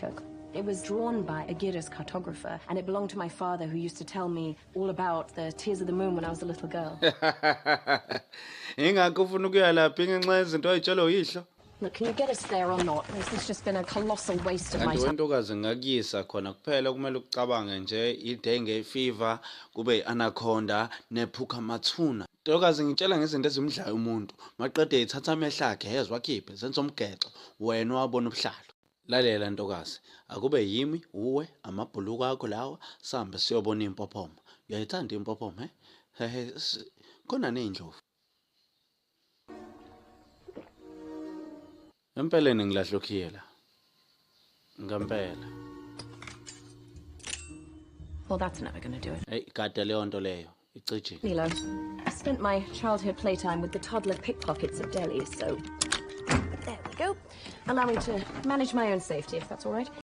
took. It was drawn by a Giras cartographer, and it belonged to my father, who used to tell me all about the tears of the moon when I was a little girl. Ingakho ufuna ukuya lapha ngenxa yezinto ayitshelwe uyihlo. Look, can you get us there or not? This has just been a colossal waste of my Kanti time. wentokazi ngakuyisa khona kuphela kumele ucabange nje idenge fever kube anaconda nephuka mathuna. Ntokazi ngitshela ngezinto ezimdlayo umuntu. Maqede ithatha amehla akhe yezwa khiphe senze umgexo wena wabona ubuhlalo. Lalela ntokazi, akube yimi uwe amabhuluku akho lawa sambe siyobona impophoma. Uyayithanda impophoma khona neindlovu. Empeleni ngilahla ukhiyela. Ngempela. Well, that's never going to do it. Hey, kade leyo nto leyo. Icije. Milo, I spent my childhood playtime with the toddler pickpockets at Delhi, so there we go. Allow me to manage my own safety, if that's all right.